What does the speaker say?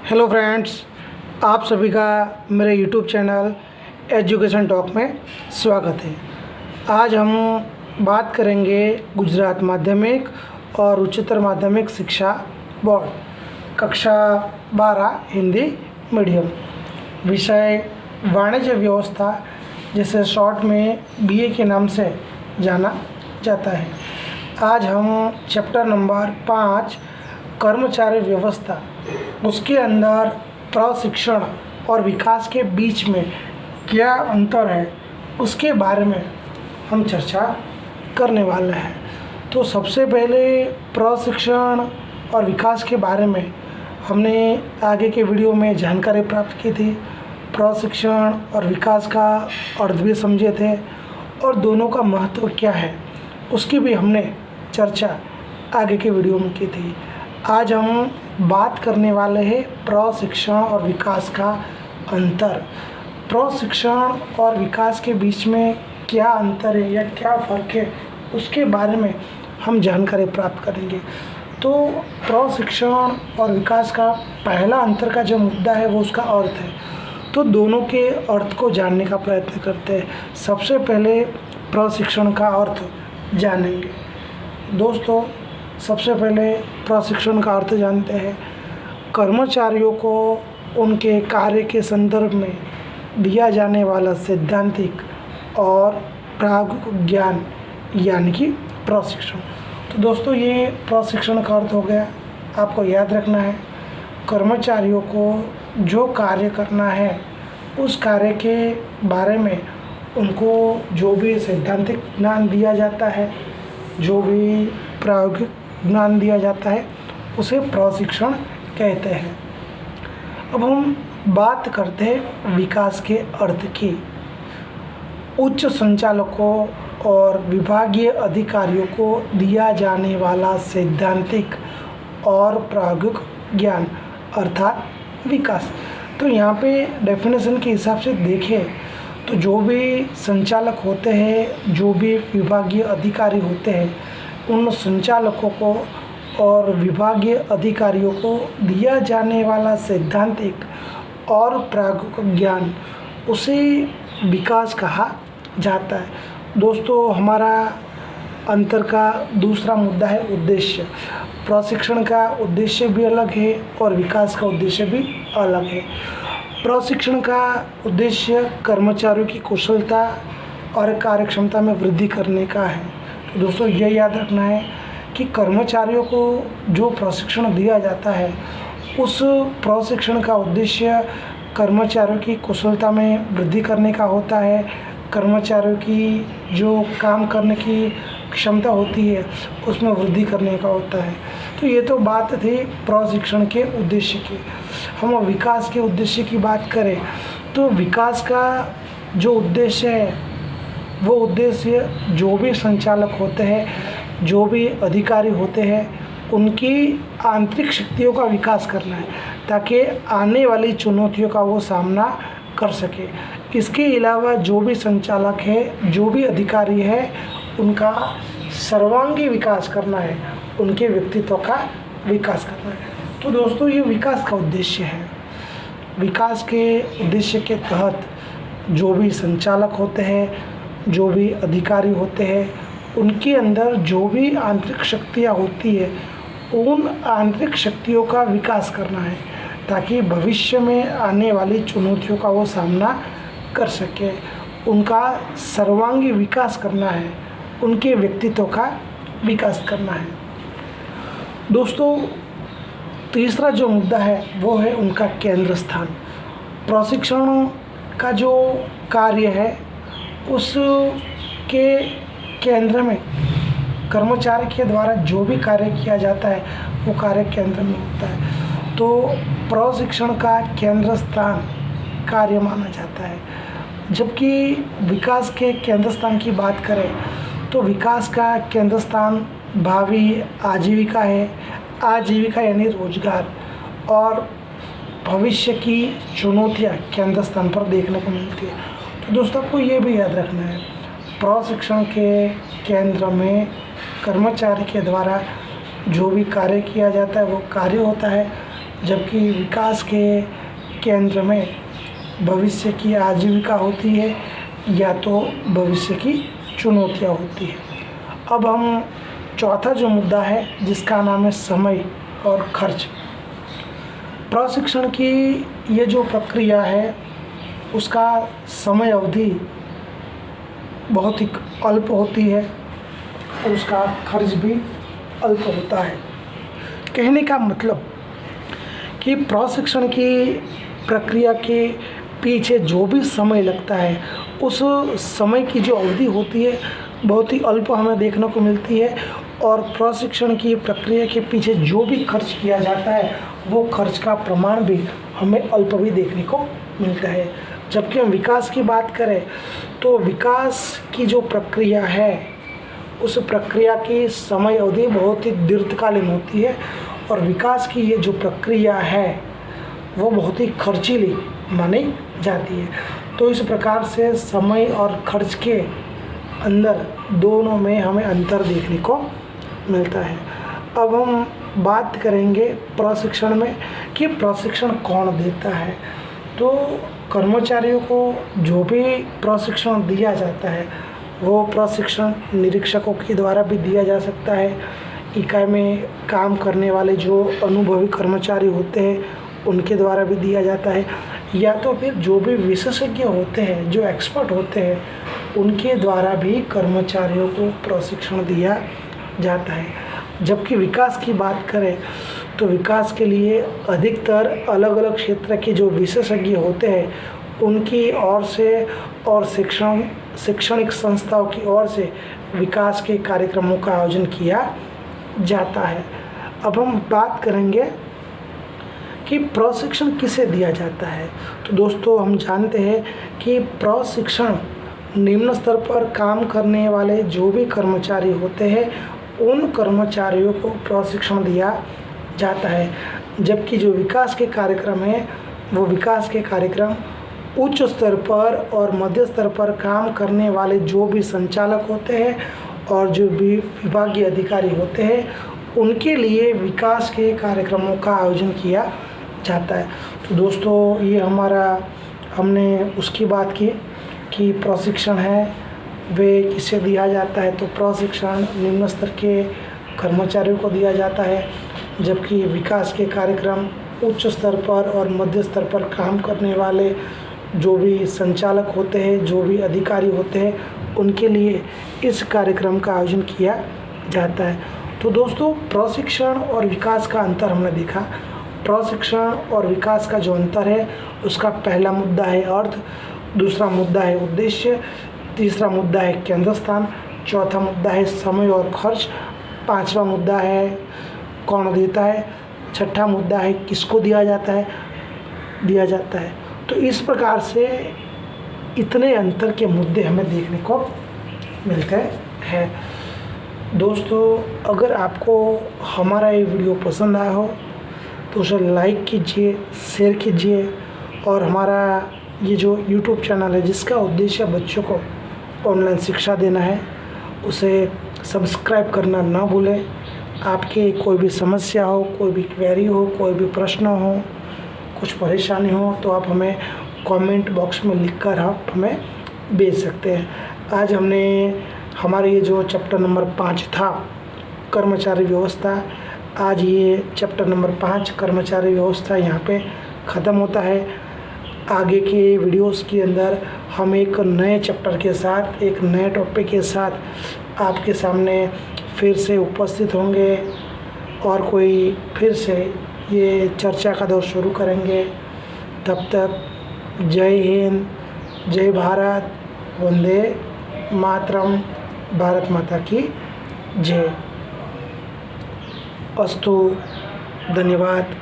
Hello friends, आप सभी का मेरे यूट्यूब चैनल एजुकेशन टॉक में स्वागत है। आज हम बात करेंगे गुजरात माध्यमिक और उच्चतर माध्यमिक शिक्षा बोर्ड कक्षा 12 हिंदी मीडियम, विषय वाणिज्य व्यवस्था, जिसे शॉर्ट में बीए के नाम से जाना जाता है। आज हम चैप्टर नंबर 5 कर्मचारी व्यवस्था, उसके अंदर प्रशिक्षण और विकास के बीच में क्या अंतर है उसके बारे में हम चर्चा करने वाले हैं। तो सबसे पहले प्रशिक्षण और विकास के बारे में हमने आगे के वीडियो में जानकारी प्राप्त की थी। प्रशिक्षण और विकास का अर्थ भी समझे थे और दोनों का महत्व क्या है उसकी भी हमने चर्चा आगे के वीडियो में की थी। आज हम बात करने वाले हैं प्रशिक्षण और विकास का अंतर। प्रशिक्षण और विकास के बीच में क्या अंतर है या क्या फ़र्क है उसके बारे में हम जानकारी प्राप्त करेंगे। तो प्रशिक्षण और विकास का पहला अंतर का जो मुद्दा है वो उसका अर्थ है। तो दोनों के अर्थ को जानने का प्रयत्न करते हैं। सबसे पहले प्रशिक्षण का अर्थ जानेंगे। दोस्तों, सबसे पहले प्रशिक्षण का अर्थ जानते हैं। कर्मचारियों को उनके कार्य के संदर्भ में दिया जाने वाला सैद्धांतिक और प्रायोगिक ज्ञान यानी कि प्रशिक्षण। तो दोस्तों, ये प्रशिक्षण का अर्थ हो गया। आपको याद रखना है, कर्मचारियों को जो कार्य करना है उस कार्य के बारे में उनको जो भी सैद्धांतिक ज्ञान दिया जाता है, जो भी प्रायोगिक ज्ञान दिया जाता है, उसे प्रशिक्षण कहते हैं। अब हम बात करते हैं विकास के अर्थ की। उच्च संचालकों और विभागीय अधिकारियों को दिया जाने वाला सैद्धांतिक और प्रायोगिक ज्ञान अर्थात विकास। तो यहाँ पे डेफिनेशन के हिसाब से देखें तो जो भी संचालक होते हैं, जो भी विभागीय अधिकारी होते हैं, उन संचालकों को और विभागीय अधिकारियों को दिया जाने वाला सैद्धांतिक और प्रायोगिक ज्ञान, उसे विकास कहा जाता है। दोस्तों, हमारा अंतर का दूसरा मुद्दा है उद्देश्य। प्रशिक्षण का उद्देश्य भी अलग है और विकास का उद्देश्य भी अलग है। प्रशिक्षण का उद्देश्य कर्मचारियों की कुशलता और कार्यक्षमता में वृद्धि करने का है। तो दोस्तों, ये याद रखना है कि कर्मचारियों को जो प्रशिक्षण दिया जाता है उस प्रशिक्षण का उद्देश्य कर्मचारियों की कुशलता में वृद्धि करने का होता है। कर्मचारियों की जो काम करने की क्षमता होती है उसमें वृद्धि करने का होता है। तो ये तो बात थी प्रशिक्षण के उद्देश्य की। हम विकास के उद्देश्य की बात करें तो विकास का जो उद्देश्य है वो उद्देश्य जो भी संचालक होते हैं, जो भी अधिकारी होते हैं, उनकी आंतरिक शक्तियों का विकास करना है ताकि आने वाली चुनौतियों का वो सामना कर सके। इसके अलावा जो भी संचालक है, जो भी अधिकारी है, उनका सर्वांगी विकास करना है, उनके व्यक्तित्व का विकास करना है। तो दोस्तों, ये विकास का उद्देश्य है। विकास के उद्देश्य के तहत जो भी संचालक होते हैं, जो भी अधिकारी होते हैं, उनके अंदर जो भी आंतरिक शक्तियाँ होती है, उन आंतरिक शक्तियों का विकास करना है ताकि भविष्य में आने वाली चुनौतियों का वो सामना कर सके। उनका सर्वांगी विकास करना है, उनके व्यक्तित्व का विकास करना है। दोस्तों, तीसरा जो मुद्दा है वो है उनका केंद्र स्थान। प्रशिक्षण का जो कार्य है उसके केंद्र में कर्मचारी के द्वारा जो भी कार्य किया जाता है वो कार्य केंद्र में होता है। तो प्रशिक्षण का केंद्र स्थान कार्य माना जाता है। जबकि विकास के केंद्र स्थान की बात करें तो विकास का केंद्र स्थान भावी आजीविका है। आजीविका यानी रोजगार और भविष्य की चुनौतियाँ केंद्र स्थान पर देखने को मिलती है। तो दोस्तों, आपको ये भी याद रखना है, प्रशिक्षण के केंद्र में कर्मचारी के द्वारा जो भी कार्य किया जाता है वो कार्य होता है, जबकि विकास के केंद्र में भविष्य की आजीविका होती है या तो भविष्य की चुनौतियाँ होती है। अब हम चौथा जो मुद्दा है जिसका नाम है समय और खर्च। प्रशिक्षण की ये जो प्रक्रिया है उसका समय अवधि बहुत ही अल्प होती है और उसका खर्च भी अल्प होता है। कहने का मतलब कि प्रशिक्षण की प्रक्रिया के पीछे जो भी समय लगता है उस समय की जो अवधि होती है बहुत ही अल्प हमें देखने को मिलती है, और प्रशिक्षण की प्रक्रिया के पीछे जो भी खर्च किया जाता है वो खर्च का प्रमाण भी हमें अल्प भी देखने को मिलता है। जबकि हम विकास की बात करें तो विकास की जो प्रक्रिया है उस प्रक्रिया की समय अवधि बहुत ही दीर्घकालीन होती है, और विकास की ये जो प्रक्रिया है वो बहुत ही खर्चीली मानी जाती है। तो इस प्रकार से समय और खर्च के अंदर दोनों में हमें अंतर देखने को मिलता है। अब हम बात करेंगे प्रशिक्षण में कि प्रशिक्षण कौन देता है। तो कर्मचारियों को जो भी प्रशिक्षण दिया जाता है वो प्रशिक्षण निरीक्षकों के द्वारा भी दिया जा सकता है। इकाई में काम करने वाले जो अनुभवी कर्मचारी होते हैं उनके द्वारा भी दिया जाता है, या तो फिर जो भी विशेषज्ञ होते हैं जो एक्सपर्ट होते हैं उनके द्वारा भी कर्मचारियों को प्रशिक्षण दिया जाता है। जबकि विकास की बात करें तो विकास के लिए अधिकतर अलग अलग क्षेत्र के जो विशेषज्ञ होते हैं उनकी ओर से और शैक्षणिक संस्थाओं की ओर से विकास के कार्यक्रमों का आयोजन किया जाता है। अब हम बात करेंगे कि प्रशिक्षण किसे दिया जाता है। तो दोस्तों हम जानते हैं कि प्रशिक्षण निम्न स्तर पर काम करने वाले जो भी कर्मचारी होते हैं उन कर्मचारियों को प्रशिक्षण दिया जाता है। जबकि जो विकास के कार्यक्रम है वो विकास के कार्यक्रम उच्च स्तर पर और मध्य स्तर पर काम करने वाले जो भी संचालक होते हैं और जो भी विभागीय अधिकारी होते हैं उनके लिए विकास के कार्यक्रमों का आयोजन किया जाता है। तो दोस्तों ये हमने उसकी बात की कि प्रशिक्षण है वे किसे दिया जाता है। तो प्रशिक्षण निम्न स्तर के कर्मचारियों को दिया जाता है, जबकि विकास के कार्यक्रम उच्च स्तर पर और मध्य स्तर पर काम करने वाले जो भी संचालक होते हैं जो भी अधिकारी होते हैं उनके लिए इस कार्यक्रम का आयोजन किया जाता है। तो दोस्तों प्रशिक्षण और विकास का अंतर हमने देखा। प्रशिक्षण और विकास का जो अंतर है उसका पहला मुद्दा है अर्थ, दूसरा मुद्दा है उद्देश्य, तीसरा मुद्दा है केंद्र स्थान, चौथा मुद्दा है समय और खर्च, पांचवा मुद्दा है कौन देता है, छठा मुद्दा है किसको दिया जाता है। तो इस प्रकार से इतने अंतर के मुद्दे हमें देखने को मिलते हैं। दोस्तों अगर आपको हमारा ये वीडियो पसंद आया हो तो उसे लाइक कीजिए, शेयर कीजिए, और हमारा ये जो YouTube चैनल है जिसका उद्देश्य बच्चों को ऑनलाइन शिक्षा देना है उसे सब्सक्राइब करना ना भूलें। आपके कोई भी समस्या हो, कोई भी क्वेरी हो, कोई भी प्रश्न हो, कुछ परेशानी हो तो आप हमें कमेंट बॉक्स में लिखकर आप हमें भेज सकते हैं। आज हमने हमारे ये जो चैप्टर नंबर 5 था कर्मचारी व्यवस्था, आज ये चैप्टर नंबर 5 कर्मचारी व्यवस्था यहाँ पे ख़त्म होता है। आगे के वीडियोस के अंदर हम एक नए चैप्टर के साथ, एक नए टॉपिक के साथ आपके सामने फिर से उपस्थित होंगे और कोई फिर से ये चर्चा का दौर शुरू करेंगे। तब तक जय हिंद, जय भारत, वंदे मातरम, भारत माता की जय। अस्तु, धन्यवाद।